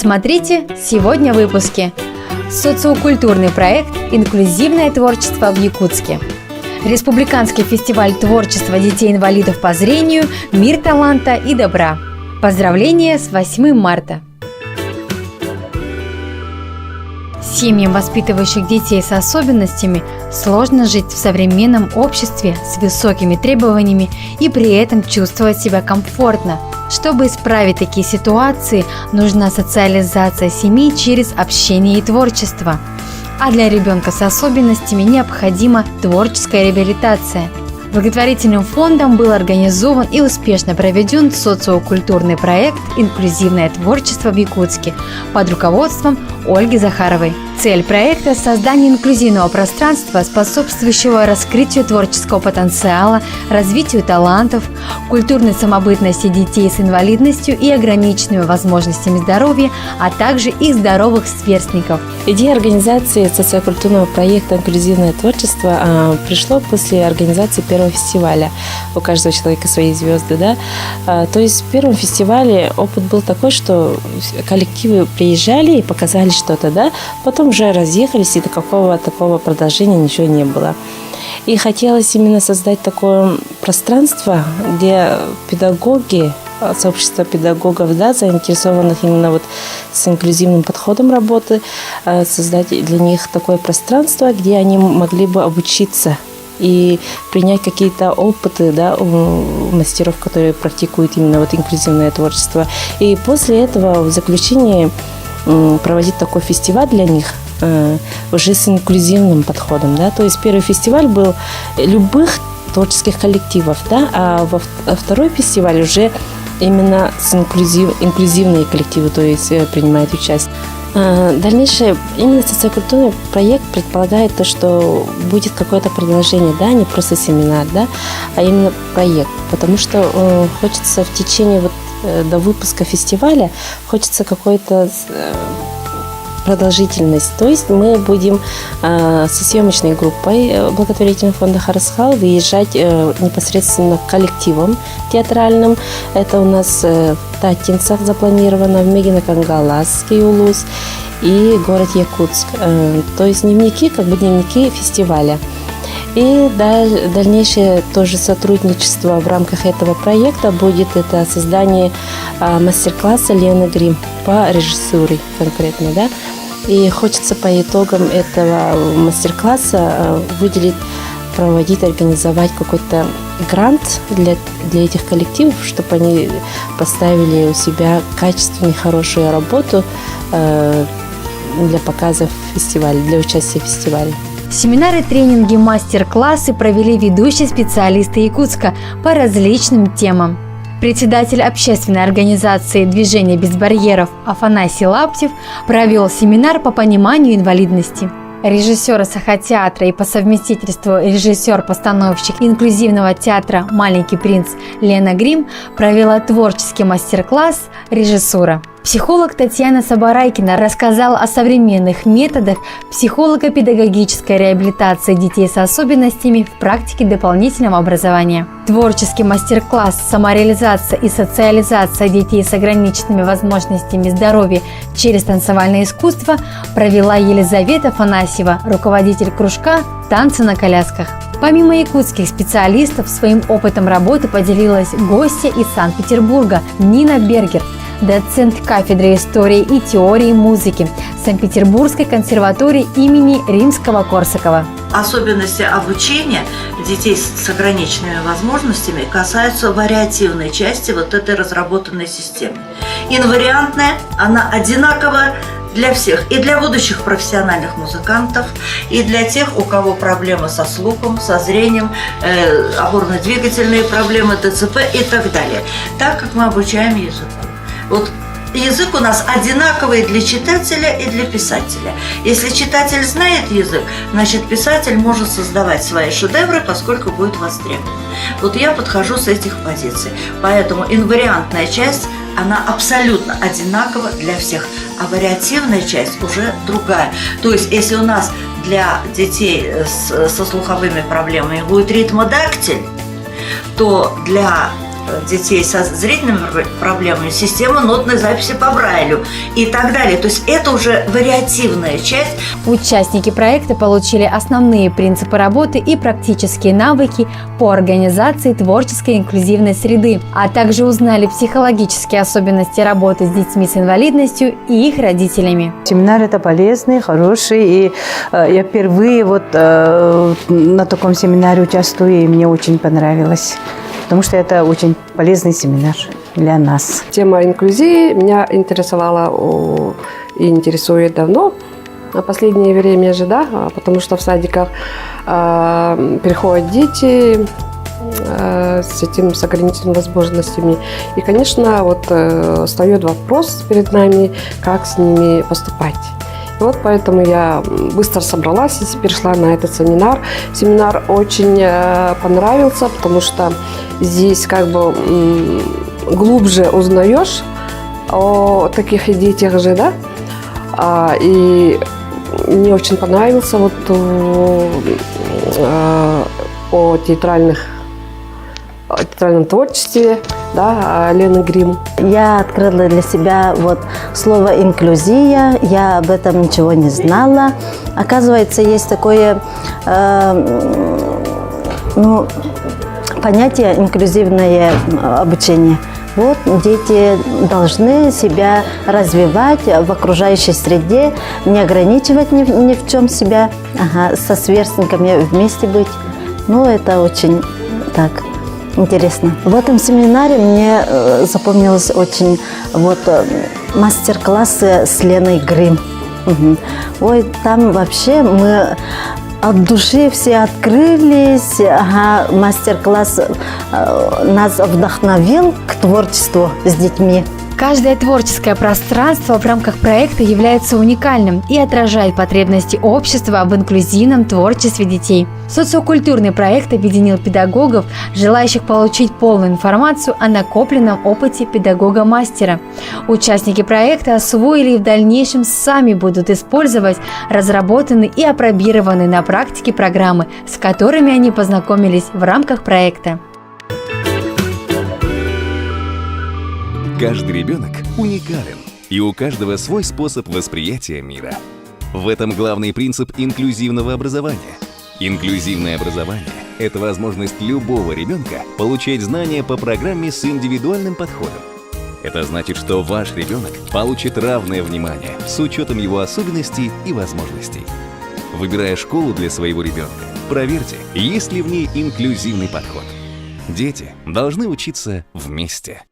Смотрите сегодня в выпуске. Социокультурный проект «Инклюзивное творчество в Якутске». Республиканский фестиваль творчества детей-инвалидов по зрению «Мир таланта и добра». Поздравления с 8 марта! Семьям, воспитывающих детей с особенностями, сложно жить в современном обществе с высокими требованиями и при этом чувствовать себя комфортно. Чтобы исправить такие ситуации, нужна социализация семьи через общение и творчество. А для ребенка с особенностями необходима творческая реабилитация. Благотворительным фондом был организован и успешно проведен социокультурный проект «Инклюзивное творчество в Якутске» под руководством Ольги Захаровой. Цель проекта – создание инклюзивного пространства, способствующего раскрытию творческого потенциала, развитию талантов, культурной самобытности детей с инвалидностью и ограниченными возможностями здоровья, а также их здоровых сверстников. Идея организации социокультурного проекта «Инклюзивное творчество» пришло после организации первого фестиваля. У каждого человека свои звезды, да? То есть в первом фестивале опыт был такой, что коллективы приезжали и показали что-то, да? Потом уже разъехались, и такого продолжения ничего не было. И хотелось именно создать такое пространство, где педагоги, сообщество педагогов, да, заинтересованных именно вот с инклюзивным подходом работы, создать для них такое пространство, где они могли бы обучиться и принять какие-то опыты, да, у мастеров, которые практикуют именно вот инклюзивное творчество. И после этого в заключении проводить такой фестиваль для них уже с инклюзивным подходом, да, то есть первый фестиваль был любых творческих коллективов, да, а второй фестиваль уже именно с инклюзивные коллективы, то есть принимают участие. Дальнейшее, именно социокультурный проект предполагает то, что будет какое-то продолжение, да, не просто семинар, да, а именно проект, потому что хочется в течение вот до выпуска фестиваля хочется какой-то продолжительность. То есть мы будем со съемочной группой благотворительного фонда Харасхал выезжать непосредственно к коллективам театральным. Это у нас в Татинцах запланировано, в Мегино-Кангаласский улус и город Якутск. То есть дневники, как бы дневники фестиваля. И дальнейшее тоже сотрудничество в рамках этого проекта будет это создание мастер-класса Лены Грим по режиссуре конкретно, да. И хочется по итогам этого мастер-класса выделить, проводить, организовать какой-то грант для этих коллективов, чтобы они поставили у себя качественную, хорошую работу для показов фестиваля, для участия в фестивале. Семинары, тренинги, мастер-классы провели ведущие специалисты Якутска по различным темам. Председатель общественной организации «Движение без барьеров» Афанасий Лаптев провел семинар по пониманию инвалидности. Режиссер Сахатеатра и по совместительству режиссер-постановщик инклюзивного театра «Маленький принц» Лена Грим провела творческий мастер-класс «Режиссура». Психолог Татьяна Сабарайкина рассказала о современных методах психолого-педагогической реабилитации детей с особенностями в практике дополнительного образования. Творческий мастер-класс «Самореализация и социализация детей с ограниченными возможностями здоровья через танцевальное искусство» провела Елизавета Афанасьева, руководитель кружка «Танцы на колясках». Помимо якутских специалистов, своим опытом работы поделилась гостья из Санкт-Петербурга Нина Бергер, доцент кафедры истории и теории музыки Санкт-Петербургской консерватории имени Римского-Корсакова. Особенности обучения детей с ограниченными возможностями касаются вариативной части вот этой разработанной системы. Инвариантная, она одинакова для всех, и для будущих профессиональных музыкантов, и для тех, у кого проблемы со слухом, со зрением, опорно-двигательные проблемы, ДЦП и так далее, так как мы обучаем языку. Вот язык у нас одинаковый для читателя и для писателя. Если читатель знает язык, значит писатель может создавать свои шедевры, поскольку будет востребован. Вот я подхожу с этих позиций. Поэтому инвариантная часть, она абсолютно одинакова для всех, а вариативная часть уже другая. То есть, если у нас для детей со слуховыми проблемами будет ритмодактиль, то для детей со зрительными проблемами система нотной записи по Брайлю и так далее. То есть это уже вариативная часть. Участники проекта получили основные принципы работы и практические навыки по организации творческой инклюзивной среды, а также узнали психологические особенности работы с детьми с инвалидностью и их родителями. Семинар это полезный, хороший, и я впервые на таком семинаре участвую, и мне очень понравилось, потому что это очень полезный семинар для нас. Тема инклюзии меня интересовала и интересует давно, в последнее время же, да, потому что в садиках приходят дети с ограниченными возможностями. И, конечно, встает вопрос перед нами, как с ними поступать. И поэтому я быстро собралась и перешла на этот семинар. Семинар очень понравился, потому что здесь глубже узнаешь о таких детях же, да. И мне очень понравился о театральном творчестве, да, Лены Грим. Я открыла для себя слово «инклюзия», я об этом ничего не знала. Оказывается, есть такое понятие «инклюзивное обучение». Дети должны себя развивать в окружающей среде, не ограничивать ни в чем себя, со сверстниками вместе быть. Это очень интересно. В этом семинаре мне запомнилось очень мастер-классы с Леной Грим. Там вообще мы от души все открылись. Мастер-класс нас вдохновил к творчеству с детьми. Каждое творческое пространство в рамках проекта является уникальным и отражает потребности общества в инклюзивном творчестве детей. Социокультурный проект объединил педагогов, желающих получить полную информацию о накопленном опыте педагога-мастера. Участники проекта освоили и в дальнейшем сами будут использовать разработанные и апробированные на практике программы, с которыми они познакомились в рамках проекта. Каждый ребенок уникален, и у каждого свой способ восприятия мира. В этом главный принцип инклюзивного образования. Инклюзивное образование – это возможность любого ребенка получать знания по программе с индивидуальным подходом. Это значит, что ваш ребенок получит равное внимание с учетом его особенностей и возможностей. Выбирая школу для своего ребенка, проверьте, есть ли в ней инклюзивный подход. Дети должны учиться вместе.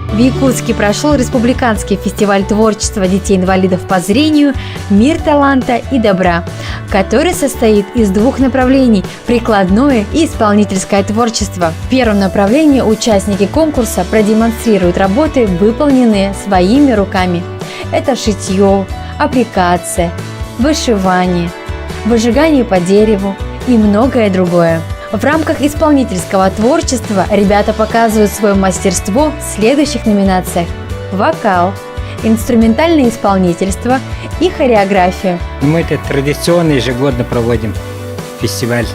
В Якутске прошел республиканский фестиваль творчества детей-инвалидов по зрению «Мир таланта и добра», который состоит из двух направлений – прикладное и исполнительское творчество. В первом направлении участники конкурса продемонстрируют работы, выполненные своими руками. Это шитье, аппликация, вышивание, выжигание по дереву и многое другое. В рамках исполнительского творчества ребята показывают свое мастерство в следующих номинациях: вокал, инструментальное исполнительство и хореографию. Мы это традиционно ежегодно проводим фестиваль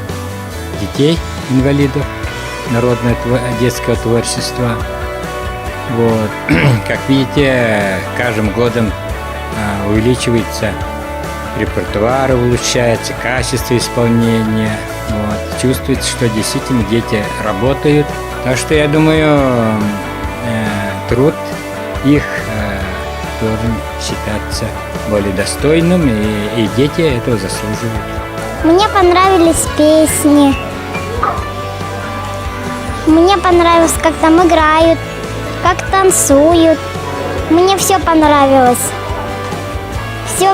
детей-инвалидов, народное детское творчество. Как видите, каждым годом увеличивается репертуар, улучшается качество исполнения. Чувствуется, что действительно дети работают. Так что я думаю, труд их должен считаться более достойным, и дети этого заслуживают. Мне понравились песни. Мне понравилось, как там играют, как танцуют. Мне все понравилось.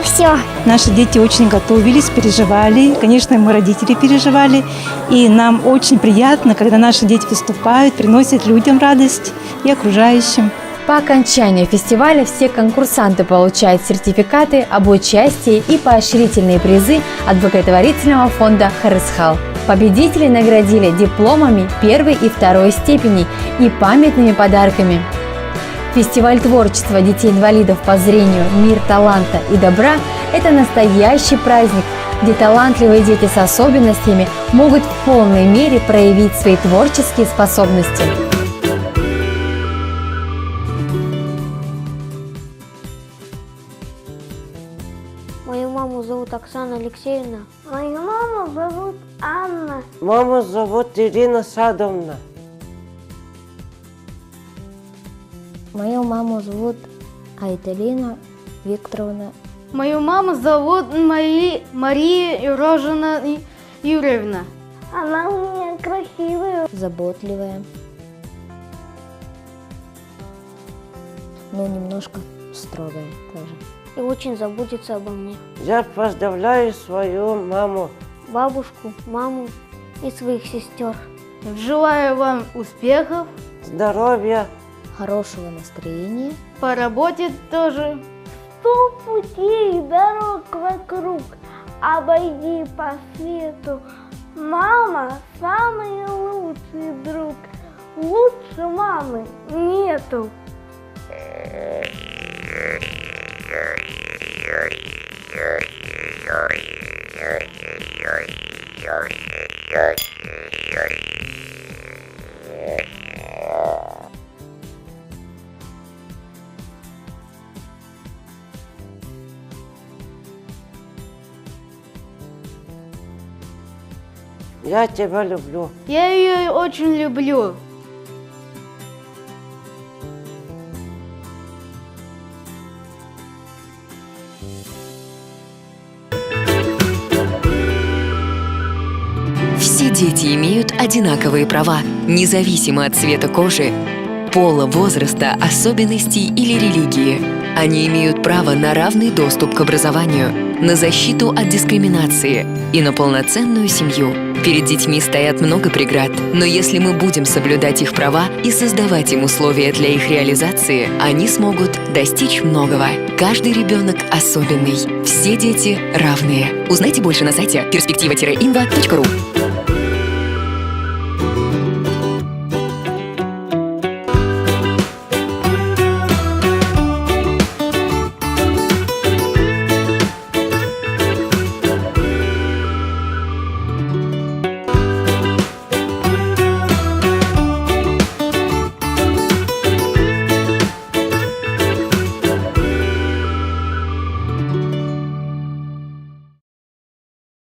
Все. Наши дети очень готовились, переживали. Конечно, мы, родители, переживали. И нам очень приятно, когда наши дети выступают, приносят людям радость и окружающим. По окончанию фестиваля все конкурсанты получают сертификаты об участии и поощрительные призы от благотворительного фонда «Харысхал». Победителей наградили дипломами первой и второй степеней и памятными подарками. Фестиваль творчества детей-инвалидов по зрению «Мир таланта и добра» – это настоящий праздник, где талантливые дети с особенностями могут в полной мере проявить свои творческие способности. Мою маму зовут Оксана Алексеевна. Мою маму зовут Анна. Маму зовут Ирина Садовна. Мою маму зовут Айталина Викторовна. Мою маму зовут Мария Рожина Юрьевна. Она у меня красивая. Заботливая. Но немножко строгая тоже. И очень заботится обо мне. Я поздравляю свою маму, Бабушку, маму и своих сестер. Желаю вам успехов, здоровья, хорошего настроения. по работе тоже. 100 путей и дорог вокруг, обойди по свету. Мама – самый лучший друг. Лучше мамы нету. я тебя люблю. Я ее очень люблю. Все дети имеют одинаковые права, независимо от цвета кожи, пола, возраста, особенностей или религии. Они имеют право на равный доступ к образованию, на защиту от дискриминации и на полноценную семью. Перед детьми стоят много преград, но если мы будем соблюдать их права и создавать им условия для их реализации, они смогут достичь многого. Каждый ребенок особенный. Все дети равные. Узнайте больше на сайте perspectiva-inva.ru.